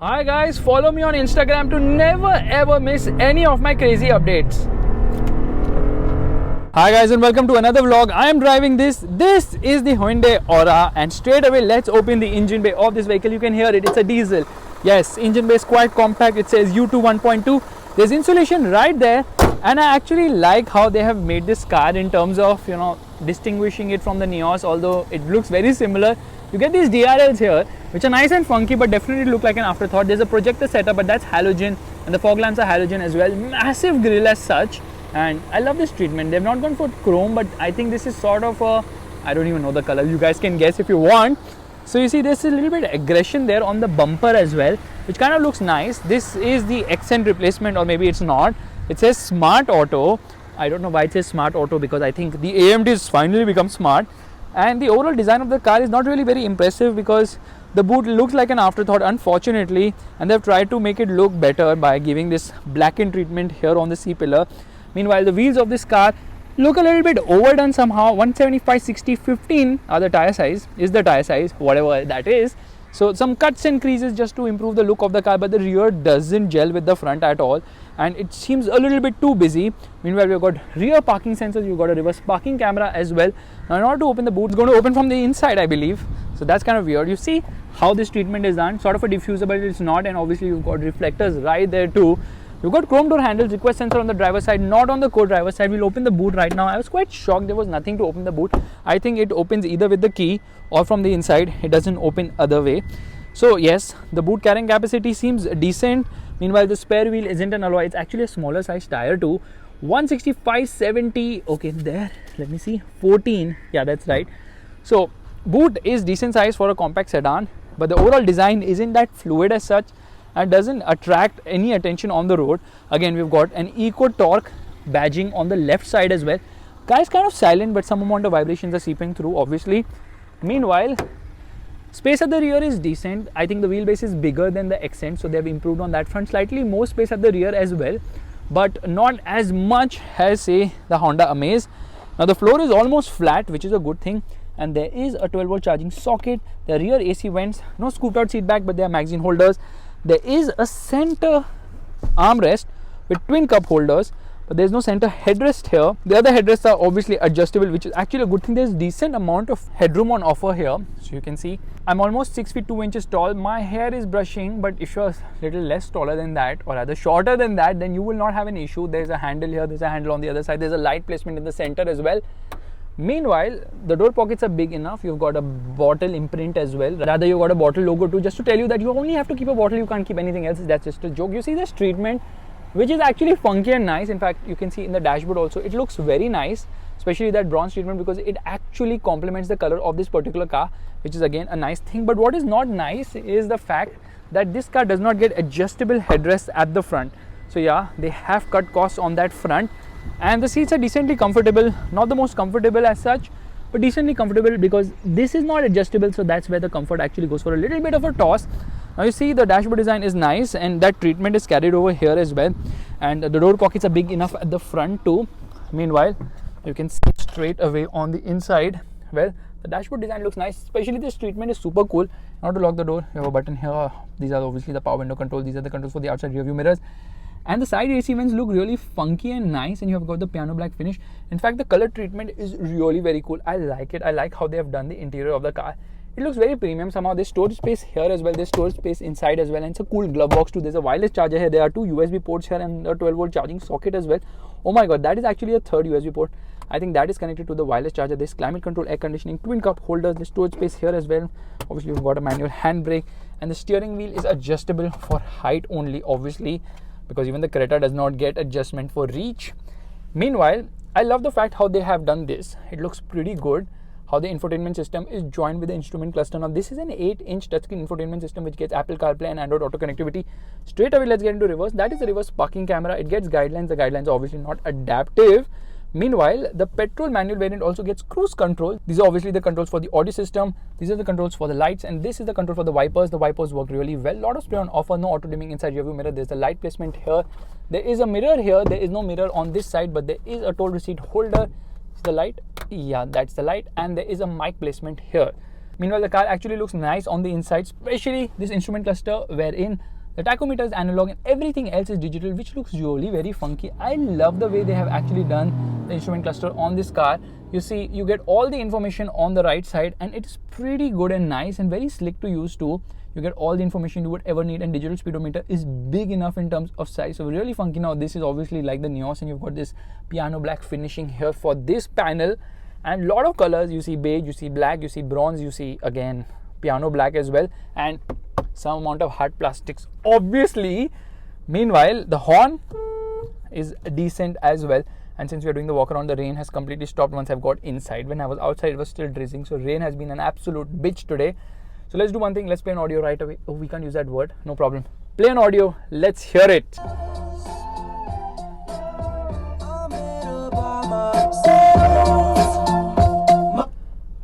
Hi guys, follow me on Instagram to never ever miss any of my crazy updates. Hi guys and welcome to another vlog. I am driving this. This is the Hyundai Aura and straight away let's open the engine bay of this vehicle. You can hear it, it's a diesel. Yes, engine bay is quite compact. It says U2 1.2. There's insulation right there and I actually like how they have made this car in terms of, distinguishing it from the Neos, although it looks very similar. You get these DRLs here which are nice and funky but definitely look like an afterthought. There's a projector setup but that's halogen and the fog lamps are halogen as well. Massive grille as such. And I love this treatment. They've not gone for chrome, but I think this is sort of a, I don't even know the color, you guys can guess if you want. So you see there's a little bit of aggression there on the bumper as well, which kind of looks nice. This is the accent replacement, or maybe it's not. It says Smart Auto. I don't know why it says Smart Auto, because I think the AMD has finally become smart. And the overall design of the car is not really very impressive because the boot looks like an afterthought, unfortunately, and they've tried to make it look better by giving this blackened treatment here on the C-pillar. Meanwhile, the wheels of this car look a little bit overdone somehow. 175, 60, 15 are the tire size, whatever that is. So some cuts and creases just to improve the look of the car, but the rear doesn't gel with the front at all and it seems a little bit too busy. Meanwhile, we've got rear parking sensors, you've got a reverse parking camera as well. Now in order to open the boot, it's going to open from the inside, I believe. So that's kind of weird. You see how this treatment is done, sort of a diffuser but it's not, and obviously you've got reflectors right there too. You've got chrome door handles, request sensor on the driver's side, not on the co-driver's side. We'll open the boot right now. I was quite shocked there was nothing to open the boot. I think it opens either with the key or from the inside. It doesn't open other way. So yes, the boot carrying capacity seems decent. Meanwhile, the spare wheel isn't an alloy. It's actually a smaller size tire too. 165, 70, okay there, let me see, 14. Yeah, that's right. So boot is decent size for a compact sedan, but the overall design isn't that fluid as such and doesn't attract any attention on the road. Again, we've got an Eco Torque badging on the left side as well. Car is kind of silent, but some amount of vibrations are seeping through, obviously. Meanwhile, space at the rear is decent. I think the wheelbase is bigger than the Accent, so they've improved on that front. Slightly more space at the rear as well, but not as much as, say, the Honda Amaze. Now the floor is almost flat, which is a good thing, and there is a 12-volt charging socket. The rear AC vents, no scooped out seat back, but they are magazine holders. There is a center armrest with twin cup holders, but there's no center headrest here. The other headrests are obviously adjustable, which is actually a good thing. There's decent amount of headroom on offer here. So you can see I'm almost 6 feet 2 inches tall. My hair is brushing, but if you're a little less taller than that, or rather shorter than that, then you will not have an issue. There's a handle here, there's a handle on the other side, there's a light placement in the center as well. Meanwhile, the door pockets are big enough. You've got a bottle imprint as well. Rather, you've got a bottle logo too, just to tell you that you only have to keep a bottle, you can't keep anything else. That's just a joke. You see this treatment, which is actually funky and nice. In fact, you can see in the dashboard also, it looks very nice, especially that bronze treatment, because it actually complements the color of this particular car, which is again a nice thing. But what is not nice is the fact that this car does not get adjustable headrests at the front. So yeah, they have cut costs on that front. And the seats are decently comfortable, not the most comfortable as such, but decently comfortable, because this is not adjustable, so that's where the comfort actually goes for a little bit of a toss. Now you see the dashboard design is nice, and that treatment is carried over here as well, and the door pockets are big enough at the front too. Meanwhile, you can see straight away on the inside, well, the dashboard design looks nice, especially this treatment is super cool. Now to lock the door, you have a button here. These are obviously the power window control. These are the controls for the outside rear view mirrors. And the side AC vents look really funky and nice, and you have got the piano black finish. In fact, the color treatment is really very cool. I like it. I like how they have done the interior of the car. It looks very premium somehow. There's storage space here as well. There's storage space inside as well, and it's a cool glove box too. There's a wireless charger here. There are two USB ports here and a 12-volt charging socket as well. Oh my god, that is actually a third USB port. I think that is connected to the wireless charger. There's climate control, air conditioning, twin cup holders. There's storage space here as well. Obviously, you've got a manual handbrake, and the steering wheel is adjustable for height only, obviously, because even the Creta does not get adjustment for reach. Meanwhile, I love the fact how they have done this. It looks pretty good. How the infotainment system is joined with the instrument cluster. Now this is an 8-inch touchscreen infotainment system which gets Apple CarPlay and Android Auto connectivity. Straight away, let's get into reverse. That is the reverse parking camera. It gets guidelines. The guidelines are obviously not adaptive. Meanwhile, the petrol manual variant also gets cruise control. These are obviously the controls for the audio system. These are the controls for the lights, and this is the control for the wipers. The wipers work really well. A lot of spray on offer, no auto dimming inside rear view mirror. There's a light placement here. There is a mirror here. There is no mirror on this side, but there is a toll receipt holder. Is the light? Yeah, that's the light. And there is a mic placement here. Meanwhile, the car actually looks nice on the inside, especially this instrument cluster wherein the tachometer is analog and everything else is digital, which looks really very funky. I love the way they have actually done the instrument cluster on this car. You see, you get all the information on the right side and it is pretty good and nice and very slick to use too. You get all the information you would ever need, and digital speedometer is big enough in terms of size, so really funky. Now this is obviously like the Neos, and you've got this piano black finishing here for this panel, and lot of colors. You see beige, you see black, you see bronze, you see again piano black as well, and some amount of hard plastics obviously. Meanwhile, the horn is decent as well, and since we are doing the walk around, the rain has completely stopped once I've got inside. When I was outside, it was still drizzling, so rain has been an absolute bitch today. So let's do one thing, let's play an audio right away. Oh, we can't use that word, no problem. Play an audio, let's hear it.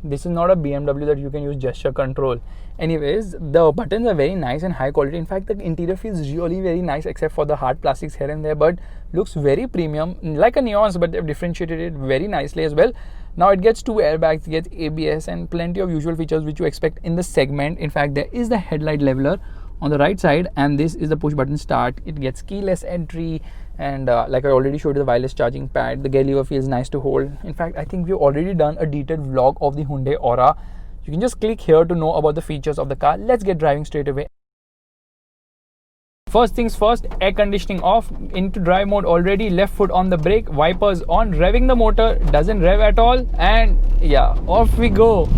This is not a BMW that you can use gesture control. Anyways, the buttons are very nice and high quality. In fact, the interior feels really very nice except for the hard plastics here and there, but looks very premium, like a Neons, but they've differentiated it very nicely as well. Now it gets 2 airbags, it gets ABS and plenty of usual features which you expect in the segment. In fact, there is the headlight leveler on the right side, and this is the push button start. It gets keyless entry, and like I already showed you, the wireless charging pad. The gear lever feels nice to hold. In fact, I think we've already done a detailed vlog of the Hyundai Aura. You can just click here to know about the features of the car. Let's get driving straight away. First things first, air conditioning off, into drive mode already, left foot on the brake, wipers on, revving the motor, doesn't rev at all, and yeah, off we go.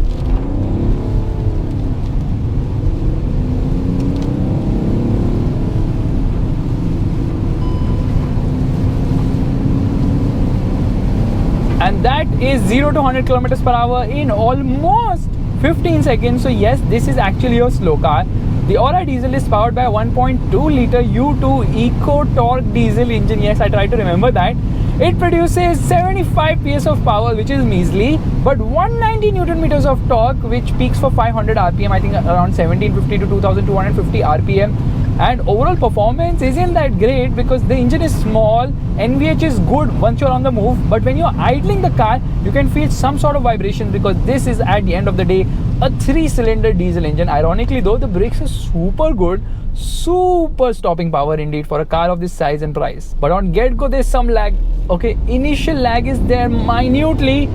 And that is 0 to 100 kilometers per hour in almost 15 seconds. So yes, this is actually a slow car. The Aura diesel is powered by a 1.2 liter U2 Eco Torque diesel engine. Yes, I tried to remember that. It produces 75 PS of power, which is measly, but 190 Newton meters of torque, which peaks for 500 RPM, I think around 1750 to 2250 RPM. And overall performance isn't that great because the engine is small. NVH is good once you're on the move, but when you're idling the car, you can feel some sort of vibration because this is, at the end of the day, a 3-cylinder diesel engine. Ironically though, the brakes are super good, super stopping power indeed for a car of this size and price. But on get-go, there's some lag. Okay, initial lag is there minutely,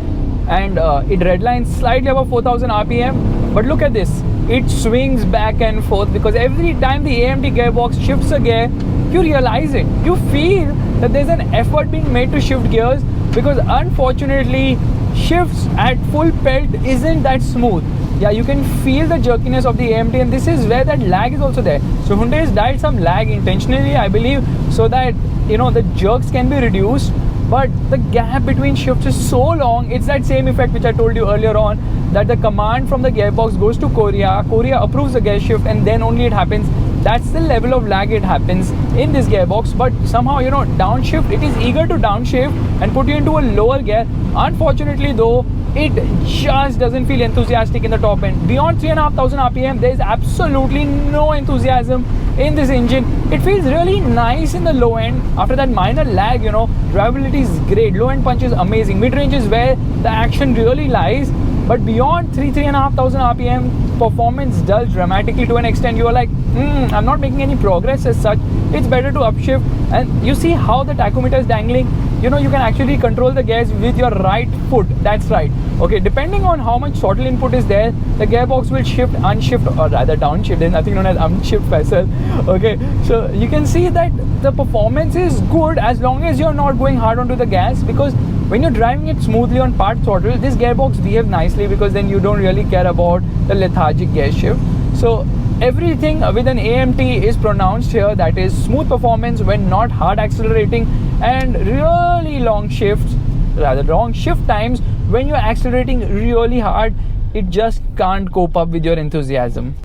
and it redlines slightly above 4000 RPM. But look at this, it swings back and forth because every time the AMD gearbox shifts a gear, you realize it. You feel that there's an effort being made to shift gears because unfortunately, shifts at full pelt isn't that smooth. Yeah, you can feel the jerkiness of the AMD, and this is where that lag is also there. So Hyundai has dialed some lag intentionally, I believe, so that, you know, the jerks can be reduced. But the gap between shifts is so long. It's that same effect which I told you earlier on, that the command from the gearbox goes to Korea approves the gear shift, and then only it happens. That's the level of lag it happens in this gearbox. But somehow, you know, downshift, it is eager to downshift and put you into a lower gear. Unfortunately though, it just doesn't feel enthusiastic in the top end. Beyond 3500 RPM, there is absolutely no enthusiasm in this engine. It feels really nice in the low end. After that minor lag, you know, drivability is great. Low end punch is amazing. Mid range is where the action really lies. But beyond 3500 RPM, performance dulls dramatically to an extent. You are like, I'm not making any progress as such. It's better to upshift. And you see how the tachometer is dangling. You know, you can actually control the gears with your right foot. That's right. Okay, depending on how much throttle input is there, the gearbox will shift, unshift, or rather downshift. There's nothing known as unshift, Faisal. Okay, so you can see that the performance is good as long as you're not going hard onto the gas, because when you're driving it smoothly on part throttle, this gearbox behaves nicely because then you don't really care about the lethargic gear shift. So everything with an AMT is pronounced here. That is smooth performance when not hard accelerating, and really long shifts, rather long shift times when you're accelerating really hard. It just can't cope up with your enthusiasm.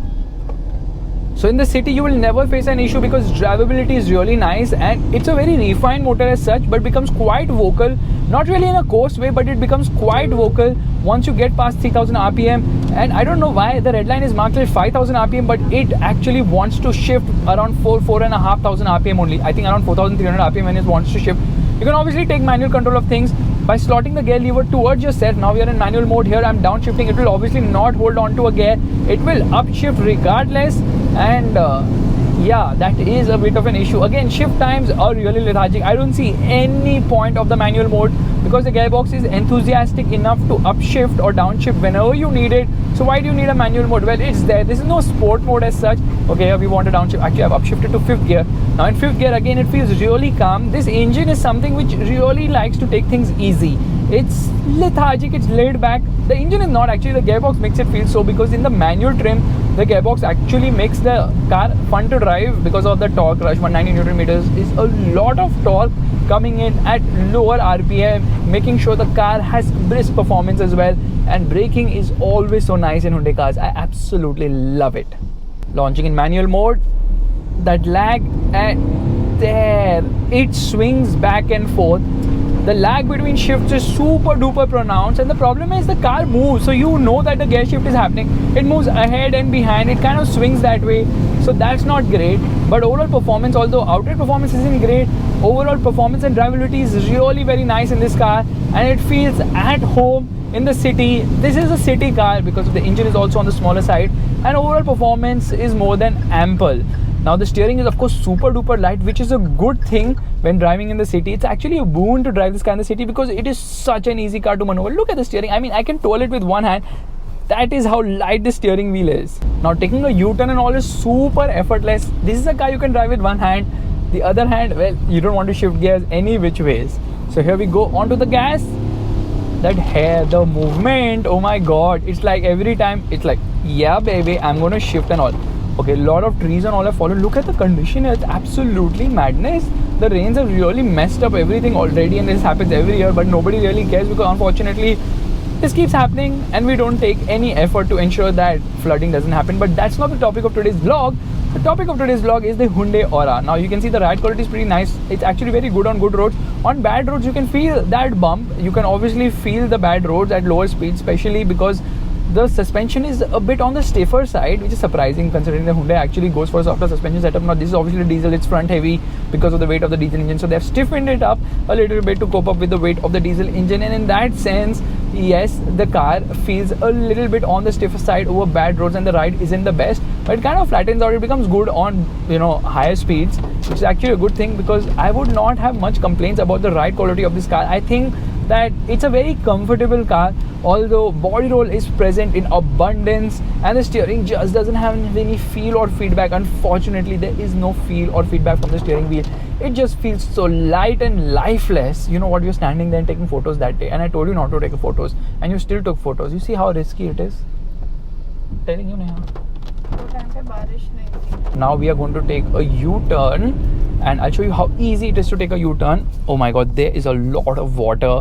So in the city, you will never face an issue because drivability is really nice, and it's a very refined motor as such, but becomes quite vocal. Not really in a coarse way, but it becomes quite vocal once you get past 3000 RPM. And I don't know why the red line is marked at 5000 RPM, but it actually wants to shift around 4,500 RPM only. I think around 4300 RPM when it wants to shift. You can obviously take manual control of things, by slotting the gear lever towards yourself. Now we are in manual mode. Here I'm downshifting. It will obviously not hold on to a gear. It will upshift regardless, and yeah, that is a bit of an issue. Again, shift times are really lethargic. I don't see any point of the manual mode because the gearbox is enthusiastic enough to upshift or downshift whenever you need it. So why do you need a manual mode? Well, it's there. This is no sport mode as such. Okay, here we want a downshift. Actually, I've upshifted to 5th gear. Now in 5th gear, again, it feels really calm. This engine is something which really likes to take things easy. It's lethargic, it's laid back. The engine is not actually, the gearbox makes it feel so, because in the manual trim, the gearbox actually makes the car fun to drive because of the torque rush. 190 Newton meters is a lot of torque coming in at lower RPM, making sure the car has brisk performance as well. And braking is always so nice in Hyundai cars. I absolutely love it. Launching in manual mode, that lag, and there it swings back and forth. The lag between shifts is super duper pronounced, and the problem is the car moves, so you know that the gear shift is happening. It moves ahead and behind, it kind of swings that way, so that's not great. But overall performance, although outright performance isn't great, overall performance and drivability is really very nice in this car, and it feels at home in the city. This is a city car because the engine is also on the smaller side, and overall performance is more than ample. Now the steering is of course super duper light, which is a good thing when driving in the city. It's actually a boon to drive this car in the city because it is such an easy car to maneuver. Look at the steering. I mean, I can twirl it with one hand. That is how light the steering wheel is. Now taking a U-turn and all is super effortless. This is a car you can drive with one hand. The other hand, well, you don't want to shift gears any which ways. So here we go onto the gas. That hair, the movement, oh my god, it's like every time it's like, yeah baby, I'm gonna shift and all. Okay, a lot of trees and all have fallen. Look at the condition, it's absolutely madness. The rains have really messed up everything already, and this happens every year, but nobody really cares because unfortunately this keeps happening and we don't take any effort to ensure that flooding doesn't happen. But that's not the topic of today's vlog. The topic of today's vlog is the Hyundai Aura. Now you can see the ride quality is pretty nice. It's actually very good on good roads. On bad roads you can feel that bump. You can obviously feel the bad roads at lower speeds, especially because the suspension is a bit on the stiffer side, which is surprising considering the Hyundai actually goes for a softer suspension setup. Now this is obviously diesel, it's front heavy because of the weight of the diesel engine, so they've stiffened it up a little bit to cope up with the weight of the diesel engine, and in that sense, yes, the car feels a little bit on the stiffer side over bad roads and the ride isn't the best, but it kind of flattens out. It becomes good on, you know, higher speeds, which is actually a good thing because I would not have much complaints about the ride quality of this car. I think that it's a very comfortable car, although body roll is present in abundance and the steering just doesn't have any feel or feedback. Unfortunately, there is no feel or feedback from the steering wheel. It just feels so light and lifeless. You know what, you're standing there and taking photos that day, and I told you not to take photos and you still took photos. You see how risky it is? I'm telling you, Neha. Now we are going to take a U-turn and I'll show you how easy it is to take a U-turn. Oh my god, there is a lot of water,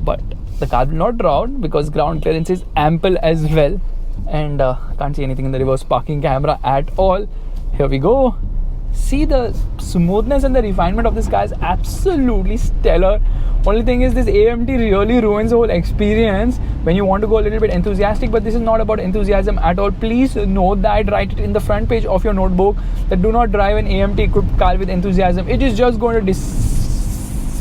but the car will not drown because ground clearance is ample as well, and can't see anything in the reverse parking camera at all. Here we go. See, the smoothness and the refinement of this car is absolutely stellar. Only thing is, this AMT really ruins the whole experience when you want to go a little bit enthusiastic, but this is not about enthusiasm at all. Please note that, write it in the front page of your notebook, that do not drive an AMT equipped car with enthusiasm. It is just going to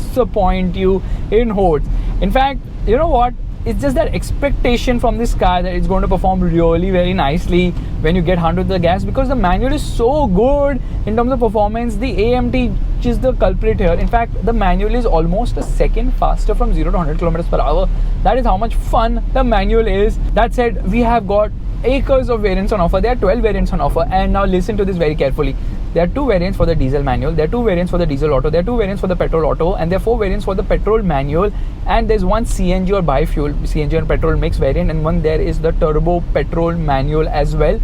disappoint you in hordes. In fact, you know what? It's just that expectation from this car that it's going to perform really very nicely when you get 100 with the gas, because the manual is so good in terms of performance. The AMT is the culprit here. In fact, the manual is almost a second faster from 0 to 100 kilometers per hour. That is how much fun the manual is. That said, we have got acres of variants on offer. There are 12 variants on offer, and now listen to this very carefully. There are 2 variants for the diesel manual, there are 2 variants for the diesel auto, there are 2 variants for the petrol auto, and there are 4 variants for the petrol manual, and there's one CNG or biofuel, CNG and petrol mix variant, and one there is the turbo petrol manual as well.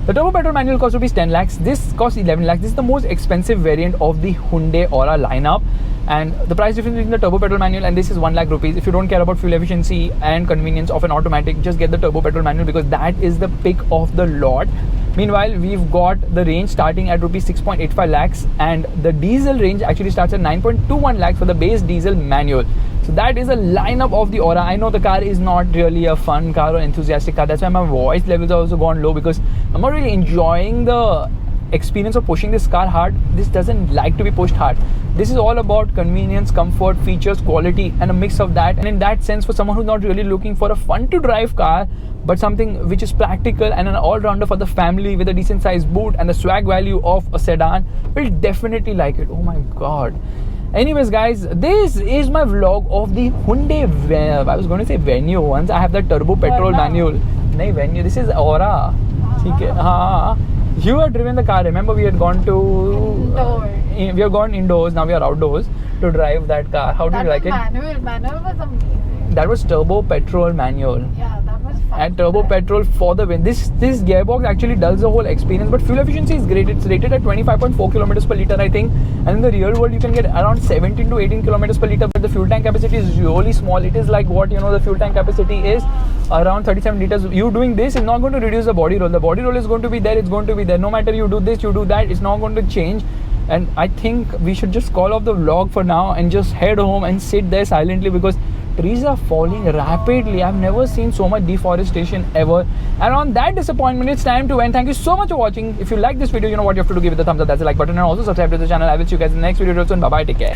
The turbo petrol manual costs rupees 10 lakhs, this costs 11 lakhs. This is the most expensive variant of the Hyundai Aura lineup, and the price difference between the turbo petrol manual and this is 1 lakh rupees. If you don't care about fuel efficiency and convenience of an automatic, just get the turbo petrol manual because that is the pick of the lot. Meanwhile, we've got the range starting at rupees 6.85 lakhs, and the diesel range actually starts at 9.21 lakhs for the base diesel manual. So that is a lineup of the Aura. I know the car is not really a fun car or enthusiastic car. That's why my voice levels are also gone low, because I'm not really enjoying the experience of pushing this car hard. This doesn't like to be pushed hard. This is all about convenience, comfort, features, quality, and a mix of that. And in that sense, for someone who's not really looking for a fun to drive car, but something which is practical and an all-rounder for the family with a decent sized boot and the swag value of a sedan, will definitely like it. Oh my god. Anyways guys, this is my vlog of the Hyundai, I was going to say Venue once. I have that turbo petrol manual. Nahi, Venue, this is Aura. You have driven the car, remember we had gone to we have gone indoors, now we are outdoors to drive that car. How did you like it? Manual was amazing. That was turbo petrol manual. Yeah, that was fun. And turbo petrol for the win. This gearbox actually dulls the whole experience, but fuel efficiency is great. It's rated at 25.4 kilometers per liter, I think. And in the real world, you can get around 17 to 18 kilometers per liter, but the fuel tank capacity is really small. It is like what, the fuel tank capacity is around 37 liters. You doing this is not going to reduce the body roll. The body roll is going to be there. It's going to be there. No matter you do this, you do that, it's not going to change. And I think we should just call off the vlog for now and just head home and sit there silently, because trees are falling rapidly. I've never seen so much deforestation ever. And on that disappointment, it's time to end. Thank you so much for watching. If you like this video, you know what you have to do. Give it a thumbs up. That's the like button, and also subscribe to the channel. I will see you guys in the next video soon. Bye bye. Take care.